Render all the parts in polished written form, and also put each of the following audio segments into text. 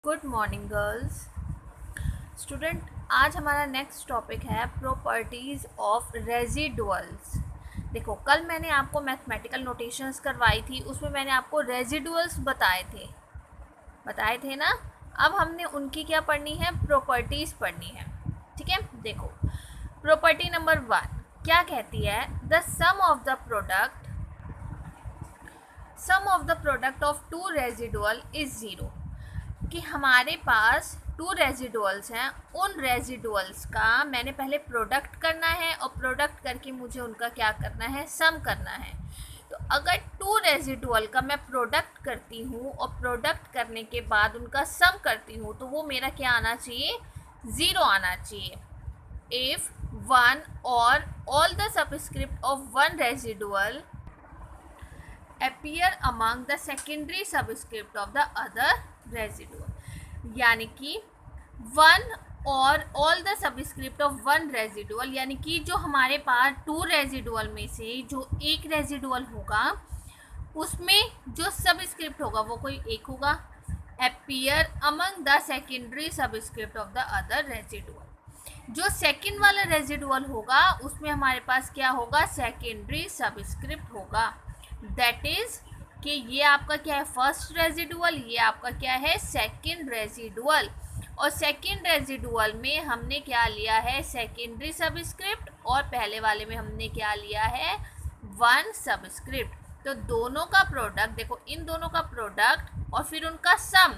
Good morning girls. Student, आज हमारा next topic है प्रॉपर्टीज़ ऑफ रेजिडुअल्स। देखो, कल मैंने आपको मैथमेटिकल नोटेशंस करवाई थी, उसमें मैंने आपको रेजिडुअल्स बताए थे ना। अब हमने उनकी क्या पढ़नी है, प्रॉपर्टीज़ पढ़नी है। ठीक है, देखो प्रॉपर्टी नंबर 1 क्या कहती है, the sum of the product of two residual is zero. कि हमारे पास टू रेजिडुअल्स हैं, उन रेजिडुअल्स का मैंने पहले प्रोडक्ट करना है और प्रोडक्ट करके मुझे उनका क्या करना है, सम करना है। तो अगर टू रेजिडुअल का मैं प्रोडक्ट करती हूँ और प्रोडक्ट करने के बाद उनका सम करती हूँ तो वो मेरा क्या आना चाहिए, ज़ीरो आना चाहिए। इफ़ वन और all the subscript of one residual appear among the secondary subscript of the other residual, यानी कि वन और all the subscript of one residual, यानी कि जो हमारे पास टू रेजिडुअल में से जो एक रेजिडुअल होगा उसमें जो सबस्क्रिप्ट होगा वो कोई एक होगा। Appear among the secondary subscript of the other residual, जो सेकेंड वाला रेजिडुअल होगा उसमें हमारे पास क्या होगा, सेकेंडरी सबस्क्रिप्ट होगा। दैट इज कि ये आपका क्या है, फर्स्ट रेजिडुअल, ये आपका क्या है, सेकेंड रेजिडुअल। और सेकेंड रेजिडुअल में हमने क्या लिया है, सेकेंडरी सबस्क्रिप्ट, और पहले वाले में हमने क्या लिया है, वन सबस्क्रिप्ट। तो दोनों का प्रोडक्ट देखो, इन दोनों का प्रोडक्ट और फिर उनका सम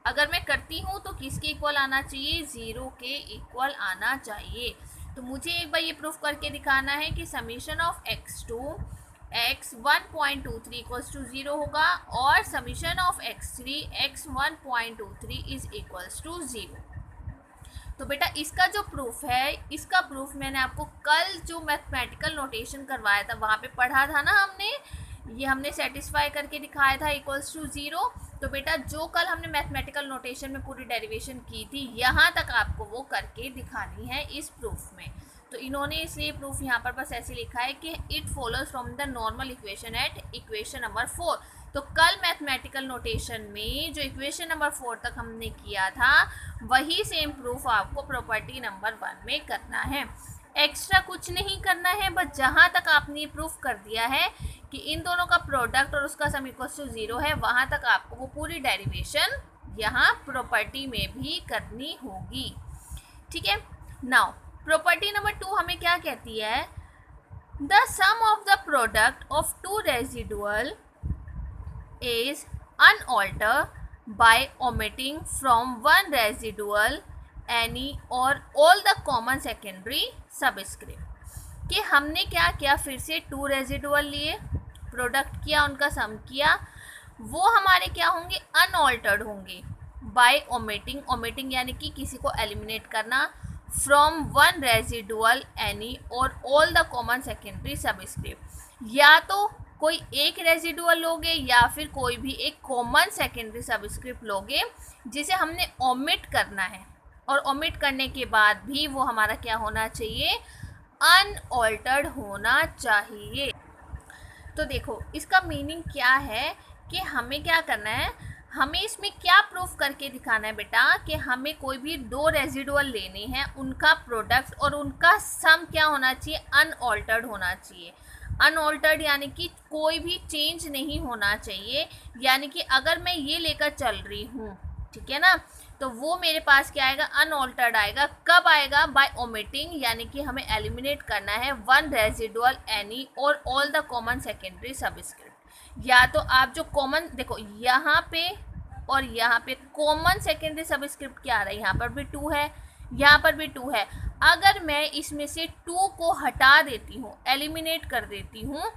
अगर मैं करती हूँ तो किसके इक्वल आना चाहिए, ज़ीरो के इक्वल आना चाहिए। तो मुझे एक बार ये प्रूफ करके दिखाना है कि summation of x2 x 1.23 equals to 0 होगा और summation of x3 x 1.23 is equals to 0। तो बेटा इसका जो प्रूफ है, इसका प्रूफ मैंने आपको कल जो मैथमेटिकल नोटेशन करवाया था वहाँ पे पढ़ा था ना हमने, ये हमने सेटिस्फाई करके दिखाया था इक्वल्स टू 0। तो बेटा जो कल हमने मैथमेटिकल नोटेशन में पूरी डेरिवेशन की थी, यहाँ तक आपको वो करके दिखानी है इस प्रूफ में। तो इन्होंने इसलिए प्रूफ यहाँ पर बस ऐसे लिखा है कि it follows from the normal equation at equation number 4। तो कल मैथमेटिकल नोटेशन में जो इक्वेशन नंबर 4 तक हमने किया था वही सेम प्रूफ आपको प्रॉपर्टी नंबर 1 में करना है। एक्स्ट्रा कुछ नहीं करना है, बस जहाँ तक आपने प्रूफ कर दिया है कि इन दोनों का प्रोडक्ट और उसका सम इक्वल्स टू 0 है, वहाँ तक आपको वो पूरी डेरिवेशन यहाँ प्रॉपर्टी में भी करनी होगी। ठीक है, नाउ प्रॉपर्टी नंबर 2 हमें क्या कहती है, the sum of the product of two residual is unaltered by omitting from one residual any or all the common secondary subscript. कि हमने क्या किया, फिर से टू रेजिडुअल लिए, प्रोडक्ट किया, उनका सम किया, वो हमारे क्या होंगे, अनऑल्टर्ड होंगे बाय ओमिटिंग यानी कि किसी को एलिमिनेट करना, from one residual any or all the common secondary subscript. या तो कोई एक रेजिडुअल लोगे या फिर कोई भी एक कॉमन सेकेंडरी सबस्क्रिप्ट लोगे जिसे हमने ओमिट करना है, और ओमिट करने के बाद भी वो हमारा क्या होना चाहिए, अनऑल्टर्ड होना चाहिए। तो देखो इसका मीनिंग क्या है कि हमें क्या करना है, हमें इसमें क्या प्रूफ करके दिखाना है बेटा, कि हमें कोई भी दो रेजिडुअल लेने हैं, उनका प्रोडक्ट और उनका सम क्या होना चाहिए, अनऑल्टर्ड होना चाहिए। अनऑल्टर्ड यानी कि कोई भी चेंज नहीं होना चाहिए। यानी कि अगर मैं ये लेकर चल रही हूँ, ठीक है ना, तो वो मेरे पास क्या आएगा, अनऑल्टर्ड आएगा। कब आएगा, बाय ओमिटिंग, यानी कि हमें एलिमिनेट करना है one residual any or all the common secondary subscript. या तो आप जो कॉमन देखो यहाँ पे और यहाँ पे कॉमन सेकेंडरी सबस्क्रिप्ट क्या आ रहा है, यहाँ पर भी 2 है, यहाँ पर भी 2 है। अगर मैं इसमें से 2 को हटा देती हूँ, एलिमिनेट कर देती हूँ,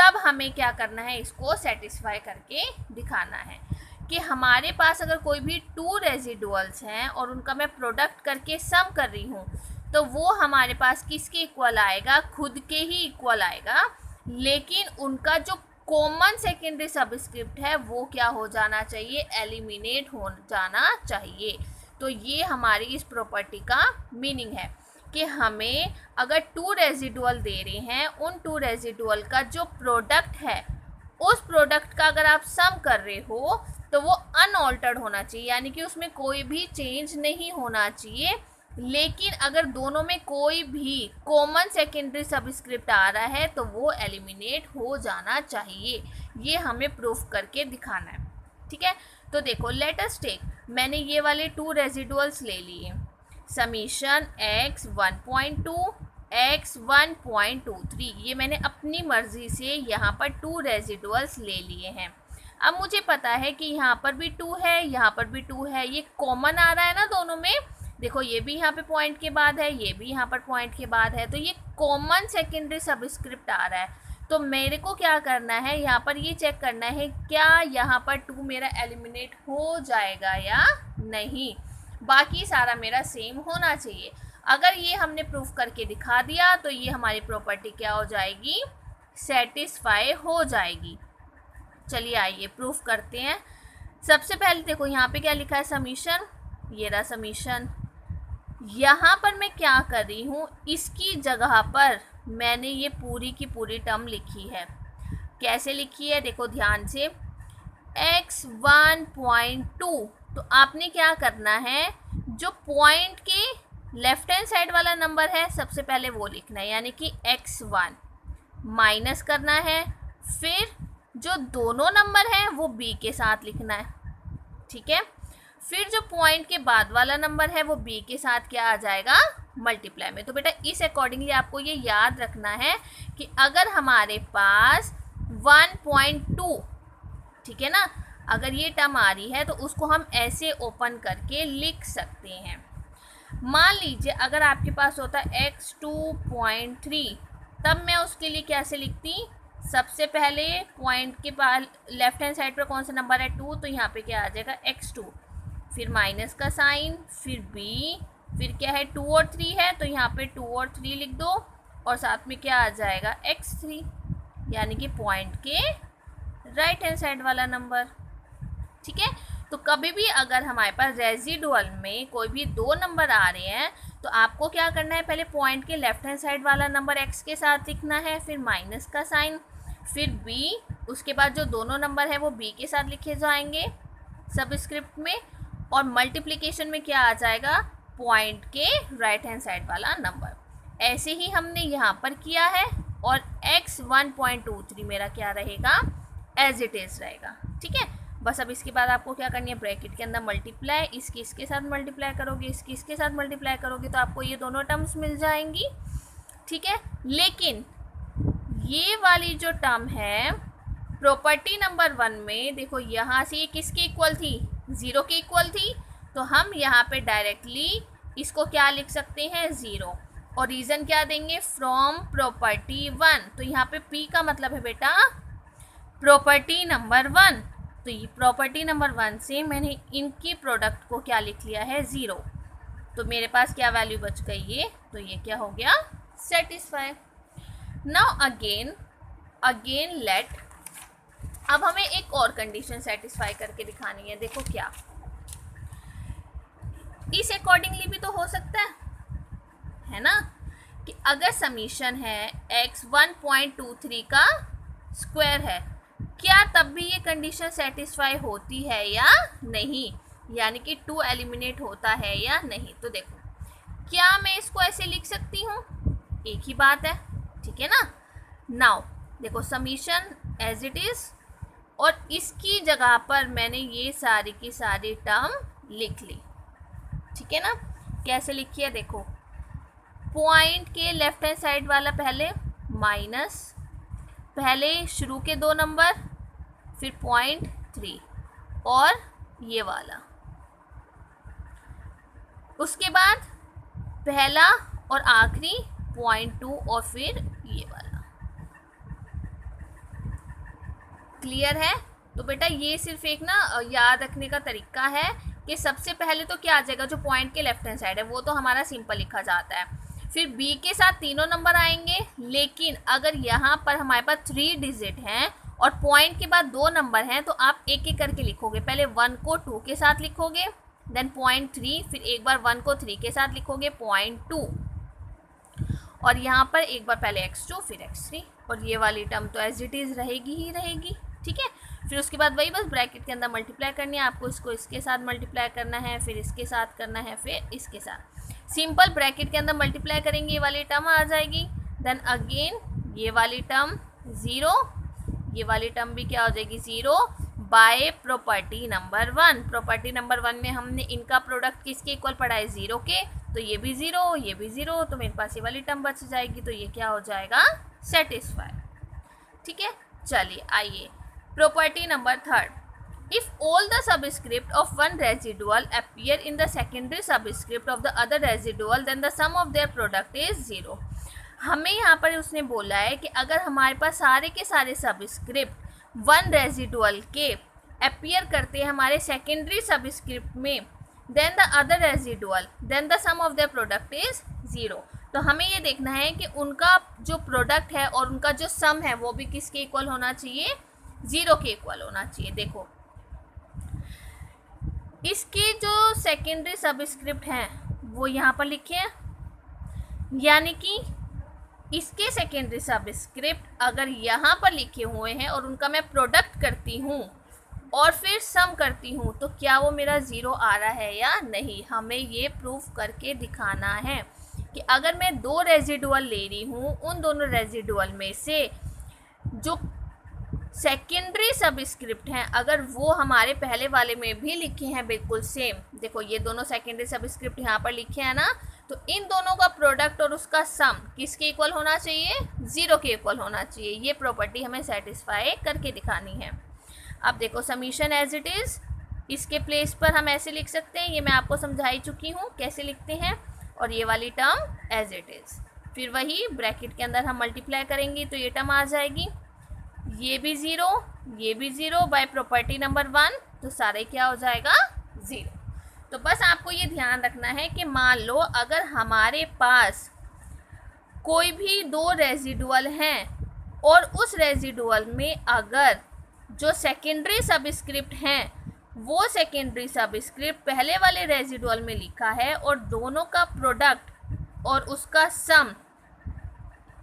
तब हमें क्या करना है, इसको सेटिस्फाई करके दिखाना है कि हमारे पास अगर कोई भी 2 रेजिडुअल्स हैं और उनका मैं प्रोडक्ट करके सम कर रही हूँ तो वो हमारे पास किसके इक्वल आएगा, खुद के ही इक्वल आएगा। लेकिन उनका जो कॉमन सेकेंडरी सबस्क्रिप्ट है वो क्या हो जाना चाहिए, एलिमिनेट हो जाना चाहिए। तो ये हमारी इस प्रॉपर्टी का मीनिंग है कि हमें अगर 2 रेजिडुअल दे रहे हैं, उन 2 रेजिडुअल का जो प्रोडक्ट है उस प्रोडक्ट का अगर आप सम कर रहे हो तो वो अनऑल्टर्ड होना चाहिए, यानी कि उसमें कोई भी चेंज नहीं होना चाहिए। लेकिन अगर दोनों में कोई भी कॉमन सेकेंडरी सबस्क्रिप्ट आ रहा है तो वो एलिमिनेट हो जाना चाहिए। ये हमें प्रूफ करके दिखाना है, ठीक है। तो देखो लेट अस टेक, मैंने ये वाले 2 रेजिडुअल्स ले लिए, समीशन x 1.2 x 1.23, ये मैंने अपनी मर्जी से यहाँ पर 2 रेजिडुअल्स ले लिए हैं। अब मुझे पता है कि यहाँ पर भी 2 है, यहाँ पर भी 2 है, ये कॉमन आ रहा है ना दोनों में। देखो ये भी यहाँ पे पॉइंट के बाद है, ये भी यहाँ पर पॉइंट के बाद है, तो ये कॉमन सेकेंडरी सबस्क्रिप्ट आ रहा है। तो मेरे को क्या करना है, यहाँ पर ये चेक करना है क्या यहाँ पर 2 मेरा एलिमिनेट हो जाएगा या नहीं। बाकी सारा मेरा सेम होना चाहिए। अगर ये हमने प्रूफ करके दिखा दिया तो ये हमारी प्रॉपर्टी क्या हो जाएगी, सेटिस्फाई हो जाएगी। चलिए आइए प्रूफ करते हैं। सबसे पहले देखो यहाँ पे क्या लिखा है, समीशन, ये रहा समीशन। यहाँ पर मैं क्या कर रही हूँ, इसकी जगह पर मैंने ये पूरी की पूरी टर्म लिखी है। कैसे लिखी है देखो ध्यान से, x 1.2, तो आपने क्या करना है, जो पॉइंट के लेफ्ट हैंड साइड वाला नंबर है सबसे पहले वो लिखना है, यानी कि x1 माइनस करना है, फिर जो दोनों नंबर हैं वो b के साथ लिखना है, ठीक है। फिर जो पॉइंट के बाद वाला नंबर है वो b के साथ क्या आ जाएगा, मल्टीप्लाई में। तो बेटा इस अकॉर्डिंगली आपको ये याद रखना है कि अगर हमारे पास 1.2, ठीक है ना, अगर ये टर्म आ रही है तो उसको हम ऐसे ओपन करके लिख सकते हैं। मान लीजिए अगर आपके पास होता x 2.3, तब मैं उसके लिए कैसे लिखती, सबसे पहले पॉइंट के पास लेफ्ट हैंड साइड पर कौन सा नंबर है 2, तो यहाँ पे क्या आ जाएगा x2, फिर माइनस का साइन, फिर b, फिर क्या है 2 और 3 है तो यहाँ पे 2 और 3 लिख दो, और साथ में क्या आ जाएगा x3, यानी कि पॉइंट के राइट हैंड साइड वाला नंबर, ठीक है। तो कभी भी अगर हमारे पास रेजिडुअल में कोई भी 2 नंबर आ रहे हैं तो आपको क्या करना है, पहले पॉइंट के लेफ्ट हैंड साइड वाला नंबर x के साथ लिखना है, फिर माइनस का साइन, फिर b, उसके बाद जो दोनों नंबर है वो b के साथ लिखे जाएंगे सबस्क्रिप्ट में, और मल्टीप्लिकेशन में क्या आ जाएगा, पॉइंट के राइट हैंड साइड वाला नंबर। ऐसे ही हमने यहाँ पर किया है, और x 1.23 मेरा क्या रहेगा, एज इट इज़ रहेगा, ठीक है। बस अब इसके बाद आपको क्या करनी है, ब्रैकेट के अंदर मल्टीप्लाई, इसकी इसके साथ मल्टीप्लाई करोगे, इसकी इसके साथ मल्टीप्लाई करोगे तो आपको ये दोनों टर्म्स मिल जाएंगी, ठीक है। लेकिन ये वाली जो टर्म है प्रॉपर्टी नंबर 1 में, देखो यहाँ से ये किसके इक्वल थी, 0 के इक्वल थी, तो हम यहाँ पे डायरेक्टली इसको क्या लिख सकते हैं, 0, और रीज़न क्या देंगे, फ्रॉम प्रॉपर्टी 1। तो यहाँ पे p का मतलब है बेटा प्रॉपर्टी नंबर 1, तो ये प्रॉपर्टी नंबर 1 से मैंने इनकी प्रोडक्ट को क्या लिख लिया है, 0, तो मेरे पास क्या वैल्यू बच गई ये, तो ये क्या हो गया, सेटिस्फाई। नाउ अगेन लेट, अब हमें एक और कंडीशन सेटिस्फाई करके दिखानी है। देखो क्या, इस अकॉर्डिंगली भी तो हो सकता है ना, कि अगर समीशन है x 1.23 का स्क्वायर है, क्या तब भी ये कंडीशन सेटिस्फाई होती है या नहीं, यानी कि 2 एलिमिनेट होता है या नहीं। तो देखो क्या मैं इसको ऐसे लिख सकती हूँ, एक ही बात है, ठीक है ना। नाउ देखो समीशन एज इट इज़, और इसकी जगह पर मैंने ये सारी की सारी टर्म लिख ली, ठीक है ना। कैसे लिखी है देखो, पॉइंट के लेफ्ट हैंड साइड वाला पहले माइनस, पहले शुरू के 2 नंबर, फिर 0.3 और ये वाला, उसके बाद पहला और आखिरी 0.2 और फिर ये वाला। क्लियर है। तो बेटा ये सिर्फ एक ना याद रखने का तरीका है कि सबसे पहले तो क्या आ जाएगा, जो पॉइंट के लेफ्ट हैंड साइड है वो तो हमारा सिंपल लिखा जाता है, फिर b के साथ तीनों नंबर आएंगे। लेकिन अगर यहाँ पर हमारे पास 3 डिजिट हैं और पॉइंट के बाद 2 नंबर हैं तो आप एक एक करके लिखोगे, पहले 1 को 2 के साथ लिखोगे, देन 0.3, फिर एक बार 1 को 3 के साथ लिखोगे 0.2, और यहाँ पर एक बार पहले x2 फिर x3, और ये वाली टर्म तो एज इट इज़ रहेगी ही रहेगी, ठीक है। फिर उसके बाद वही बस ब्रैकेट के अंदर मल्टीप्लाई करनी है आपको, इसको इसके साथ मल्टीप्लाई करना है, फिर इसके साथ करना है, फिर इसके साथ। सिंपल ब्रैकेट के अंदर मल्टीप्लाई करेंगे ये वाली टर्म आ जाएगी, देन अगेन ये वाली टर्म 0, ये वाली टर्म भी क्या हो जाएगी 0 by property number 1। Property number 1 में हमने इनका प्रोडक्ट किसके इक्वल पढ़ा है 0 के, तो ये भी 0 ये भी 0, तो मेरे पास ये वाली टर्म बच जाएगी, तो ये क्या हो जाएगा सेटिस्फाई। ठीक है, चलिए आइए property number 3, if all the subscript of one residual appear in the secondary subscript of the other residual then the sum of their product is 0। हमें यहाँ पर उसने बोला है कि अगर हमारे पास सारे के सारे सबस्क्रिप्ट वन रेजिडुअल के अपीयर करते हैं हमारे सेकेंडरी सबस्क्रिप्ट में, then the other residual then the sum of their product is 0। तो हमें ये देखना है कि उनका जो प्रोडक्ट है और उनका जो सम है वो भी किसके इक्वल होना चाहिए, 0 के इक्वल होना चाहिए। देखो इसके जो सेकेंडरी सबस्क्रिप्ट हैं वो यहाँ पर लिखे हैं, यानी कि इसके सेकेंडरी सबस्क्रिप्ट अगर यहाँ पर लिखे हुए हैं और उनका मैं प्रोडक्ट करती हूँ और फिर सम करती हूँ तो क्या वो मेरा 0 आ रहा है या नहीं, हमें ये प्रूफ करके दिखाना है कि अगर मैं 2 रेजिडुअल ले रही हूँ, उन दोनों रेजिडुअल में से जो सेकेंडरी सबस्क्रिप्ट हैं अगर वो हमारे पहले वाले में भी लिखे हैं बिल्कुल सेम, देखो ये दोनों सेकेंडरी सबस्क्रिप्ट यहाँ पर लिखे हैं ना, तो इन दोनों का प्रोडक्ट और उसका सम किसके इक्वल होना चाहिए, 0 के इक्वल होना चाहिए। ये प्रॉपर्टी हमें सेटिस्फाई करके दिखानी है। अब देखो समीशन एज इट इज़, इसके प्लेस पर हम ऐसे लिख सकते हैं, ये मैं आपको समझा ही चुकी हूँ कैसे लिखते हैं, और ये वाली टर्म एज इट इज़, फिर वही ब्रैकेट के अंदर हम मल्टीप्लाई करेंगे तो ये टर्म आ जाएगी, ये भी 0 ये भी 0 बाय प्रॉपर्टी नंबर 1, तो सारे क्या हो जाएगा 0। तो बस आपको ये ध्यान रखना है कि मान लो अगर हमारे पास कोई भी 2 रेजिडुअल हैं और उस रेजिडुअल में अगर जो सेकेंडरी सबस्क्रिप्ट हैं वो सेकेंडरी सबस्क्रिप्ट पहले वाले रेजिडुअल में लिखा है और दोनों का प्रोडक्ट और उसका सम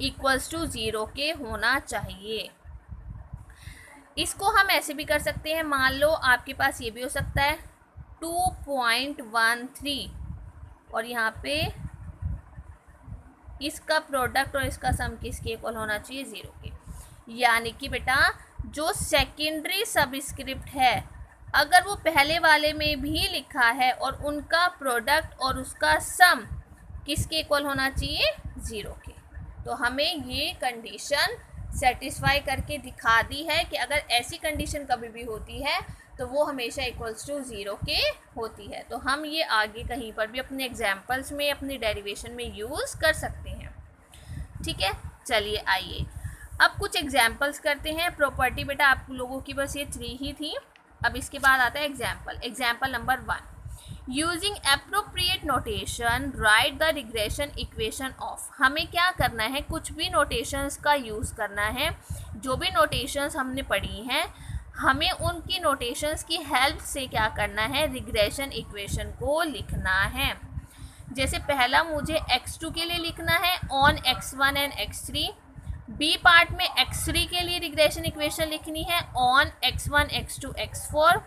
इक्वल्स टू 0 के होना चाहिए। इसको हम ऐसे भी कर सकते हैं, मान लो आपके पास ये भी हो सकता है 2.13 और यहाँ पे इसका प्रोडक्ट और इसका सम किसके इक्वल होना चाहिए 0 के, यानी कि बेटा जो सेकेंडरी सबस्क्रिप्ट है अगर वो पहले वाले में भी लिखा है और उनका प्रोडक्ट और उसका सम किसके इक्वल होना चाहिए 0 के, तो हमें ये कंडीशन सेटिस्फाई करके दिखा दी है कि अगर ऐसी कंडीशन कभी भी होती है तो वो हमेशा इक्वल्स टू 0 के होती है। तो हम ये आगे कहीं पर भी अपने एग्जाम्पल्स में अपनी डेरिवेशन में यूज़ कर सकते हैं। ठीक है, चलिए आइए अब कुछ एग्जाम्पल्स करते हैं। प्रॉपर्टी बेटा आप लोगों की बस ये 3 ही थी, अब इसके बाद आता है example. Example number 1, using appropriate notation right the regression equation of. हमें क्या करना है, कुछ भी नोटेशंस का यूज़ करना है, जो भी नोटेशंस हमने पढ़ी हैं हमें उनकी नोटेशंस की हेल्प से क्या करना है, रिग्रेशन इक्वेशन को लिखना है। जैसे पहला मुझे x2 के लिए लिखना है on x1 and x3, B part में x3 के लिए रिग्रेशन इक्वेशन लिखनी है on x1 x2 x4,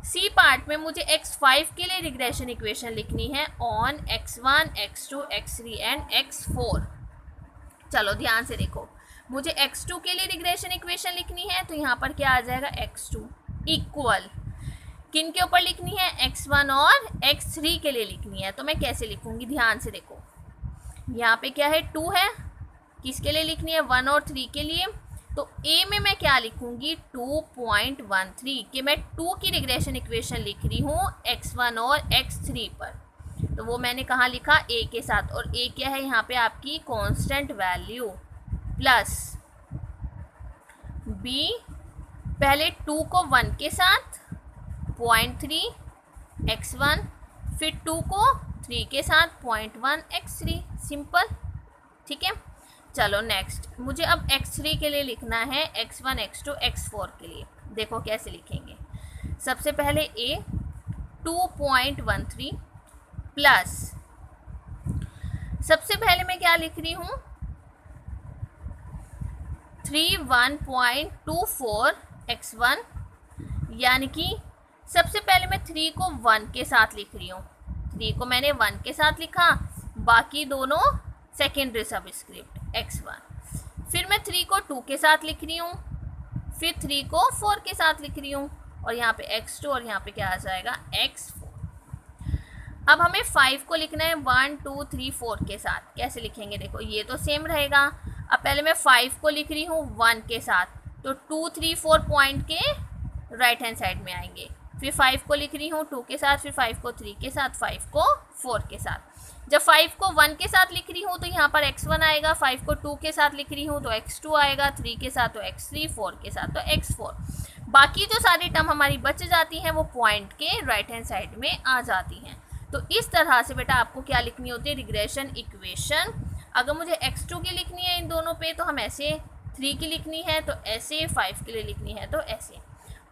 C part में मुझे x5 के लिए रिग्रेशन इक्वेशन लिखनी है on x1 x2 x3 and x4। चलो ध्यान से देखो, मुझे x2 के लिए रिग्रेशन इक्वेशन लिखनी है तो यहाँ पर क्या आ जाएगा x2 इक्वल किन के ऊपर लिखनी है, x1 और x3 के लिए लिखनी है। तो मैं कैसे लिखूँगी, ध्यान से देखो, यहाँ पे क्या है 2 है, किसके लिए लिखनी है 1 और 3 के लिए, तो a में मैं क्या लिखूंगी 2.13 कि मैं 2 की रिग्रेशन इक्वेशन लिख रही हूँ x1 और x3 पर, तो वो मैंने कहाँ लिखा a के साथ, और a क्या है यहाँ पे आपकी कांस्टेंट वैल्यू, प्लस b पहले 2 को 1 के साथ 0.3 x1, फिर 2 को 3 के साथ 0.1 x3, सिंपल। ठीक है, चलो नेक्स्ट मुझे अब x3 के लिए लिखना है x1 x2 x4 के लिए। देखो कैसे लिखेंगे, सबसे पहले a 2.13 प्लस, सबसे पहले मैं क्या लिख रही हूँ 3 1.24 x1, यानी कि सबसे पहले मैं 3 को 1 के साथ लिख रही हूँ, 3 को मैंने 1 के साथ लिखा, बाकी दोनों सेकेंडरी सबस्क्रिप्ट x1। फिर मैं 3 को 2 के साथ लिख रही हूँ, फिर 3 को 4 के साथ लिख रही हूँ, और यहाँ पे x2 और यहाँ पे क्या आ जाएगा x4। अब हमें 5 को लिखना है 1 2 3 4 के साथ। कैसे लिखेंगे, देखो ये तो सेम रहेगा। अब पहले मैं 5 को लिख रही हूँ 1 के साथ, तो 2 3 4 पॉइंट के राइट हैंड साइड में आएंगे। फिर 5 को लिख रही हूँ 2 के साथ, फिर 5 को 3 के साथ, 5 को 4 के साथ। जब 5 को 1 के साथ लिख रही हूँ तो यहाँ पर x1 आएगा, 5 को 2 के साथ लिख रही हूँ तो x2 आएगा, 3 के साथ तो x3, 4 के साथ तो x4। बाकी जो सारी टर्म हमारी बच जाती हैं वो पॉइंट के राइट हैंड साइड में आ जाती हैं। तो इस तरह से बेटा आपको क्या लिखनी होती है, रिग्रेशन इक्वेशन। अगर मुझे x2 की लिखनी है इन दोनों पे तो हम ऐसे, 3 की लिखनी है तो ऐसे, 5 के लिए लिखनी है तो ऐसे।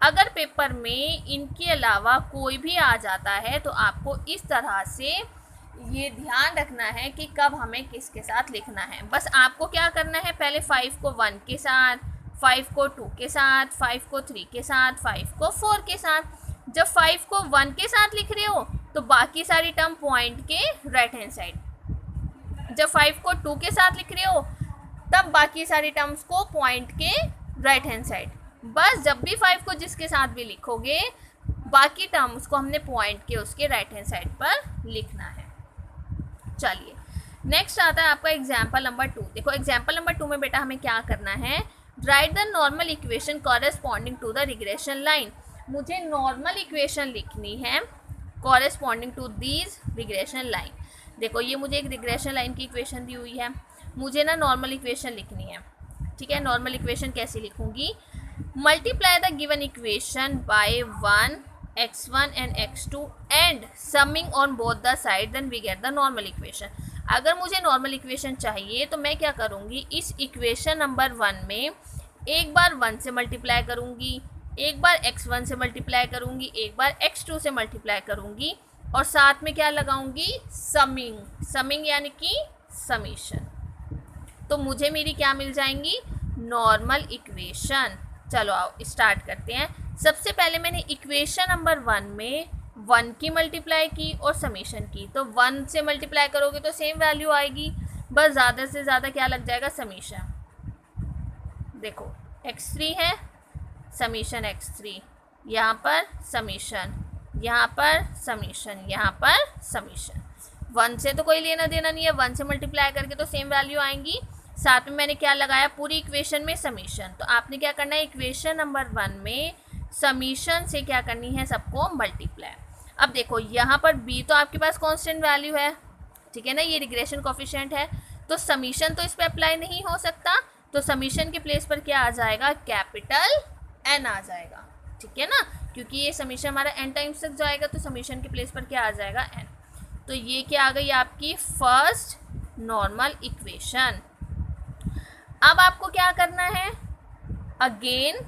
अगर पेपर में इनके अलावा कोई भी आ जाता है तो आपको इस तरह से ये ध्यान रखना है कि कब हमें किसके साथ लिखना है। बस आपको क्या करना है, पहले 5 को 1 के साथ, 5 को 2 के साथ, 5 को 3 के साथ, 5 को 4 के साथ। जब 5 को 1 के साथ लिख रहे हो तो बाकी सारी टर्म पॉइंट के राइट हैंड साइड। जब 5 को 2 के साथ लिख रहे हो तब बाकी सारी टर्म्स को पॉइंट के राइट हैंड साइड। बस जब भी 5 को जिसके साथ भी लिखोगे बाकी टर्म्स को हमने पॉइंट के उसके राइट हैंड साइड पर लिखना है। चलिए नेक्स्ट आता है आपका एग्जाम्पल नंबर 2। देखो एग्जाम्पल नंबर 2 में बेटा हमें क्या करना है, write the normal equation corresponding to the regression line. मुझे नॉर्मल इक्वेशन लिखनी है corresponding to these regression line. देखो ये मुझे एक रिग्रेशन लाइन की इक्वेशन दी हुई है, मुझे ना नॉर्मल इक्वेशन लिखनी है। ठीक है, नॉर्मल इक्वेशन कैसे लिखूंगी, multiply the given equation by 1 x1 and x2 and summing on both the side, then we get the normal equation. अगर मुझे नॉर्मल इक्वेशन चाहिए तो मैं क्या करूँगी, इस इक्वेशन नंबर 1 में एक बार 1 से मल्टीप्लाई करूँगी, एक बार x1 से मल्टीप्लाई करूँगी, एक बार x2 से मल्टीप्लाई करूँगी, और साथ में क्या लगाऊंगी, समिंग। समिंग यानी कि समीशन। तो मुझे मेरी क्या मिल जाएंगी, नॉर्मल इक्वेशन। चलो आओ स्टार्ट करते हैं। सबसे पहले मैंने इक्वेशन नंबर 1 में 1 की मल्टीप्लाई की और समीशन की, तो 1 से मल्टीप्लाई करोगे तो सेम वैल्यू आएगी, बस ज़्यादा से ज़्यादा क्या लग जाएगा, समीशन। देखो x3 है, समीशन x3, यहाँ पर समीशन, यहाँ पर समीशन, यहाँ पर समीशन। 1 से तो कोई लेना देना नहीं है, 1 से मल्टीप्लाई करके तो सेम वैल्यू आएंगी। साथ में मैंने क्या लगाया, पूरी इक्वेशन में समीशन। तो आपने क्या करना है, इक्वेशन नंबर 1 में समीशन से क्या करनी है, सबको मल्टीप्लाई। अब देखो यहाँ पर b तो आपके पास कांस्टेंट वैल्यू है, ठीक है ना, ये रिग्रेशन कोफिशिएंट है, तो समीशन तो इस पर अप्लाई नहीं हो सकता, तो समीशन के प्लेस पर क्या आ जाएगा, कैपिटल n आ जाएगा। ठीक है ना, क्योंकि ये समीशन हमारा n टाइम्स तक जाएगा तो समीशन के प्लेस पर क्या आ जाएगा, n। तो ये क्या आ गई आपकी फर्स्ट नॉर्मल इक्वेशन। अब आपको क्या करना है, अगेन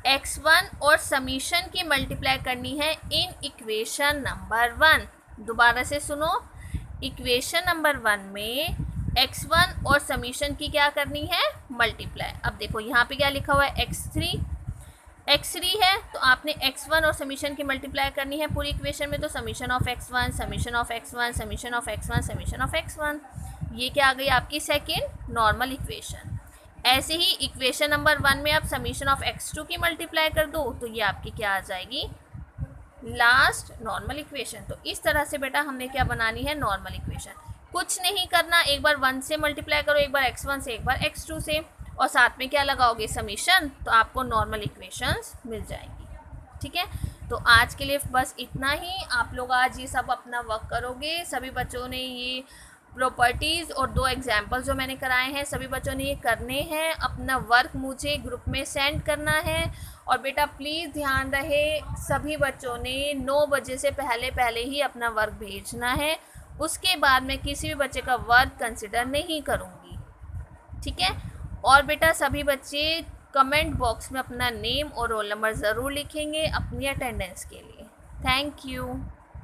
x1 और समीशन की मल्टीप्लाई करनी है इन इक्वेशन नंबर 1। दोबारा से सुनो, इक्वेशन नंबर 1 में x1 और समीशन की क्या करनी है, मल्टीप्लाई। अब देखो यहाँ पे क्या लिखा हुआ है, x3 है, तो आपने x1 और समीशन की मल्टीप्लाई करनी है पूरी इक्वेशन में, तो summation of x1, summation of x1, summation of x1, summation of x1। ये क्या आ गई आपकी सेकेंड नॉर्मल इक्वेशन। ऐसे ही इक्वेशन नंबर 1 में आप समीशन ऑफ x2 की मल्टीप्लाई कर दो तो ये आपकी क्या आ जाएगी, लास्ट नॉर्मल इक्वेशन। तो इस तरह से बेटा हमने क्या बनानी है, नॉर्मल इक्वेशन। कुछ नहीं करना, एक बार 1 से मल्टीप्लाई करो, एक बार x1 से, एक बार x2 से, और साथ में क्या लगाओगे, समीशन, तो आपको नॉर्मल इक्वेशंस मिल जाएंगी। ठीक है, तो आज के लिए बस इतना ही। आप लोग आज ये सब अपना वर्क करोगे। सभी बच्चों ने ये प्रॉपर्टीज़ और 2 एग्जाम्पल्स जो मैंने कराए हैं सभी बच्चों ने ये करने हैं। अपना वर्क मुझे ग्रुप में सेंड करना है। और बेटा प्लीज़ ध्यान रहे, सभी बच्चों ने 9 बजे से पहले ही अपना वर्क भेजना है। उसके बाद मैं किसी भी बच्चे का वर्क कंसिडर नहीं करूँगी। ठीक है, और बेटा सभी बच्चे कमेंट बॉक्स में अपना नेम और रोल नंबर ज़रूर लिखेंगे अपनी अटेंडेंस के लिए। Thank you.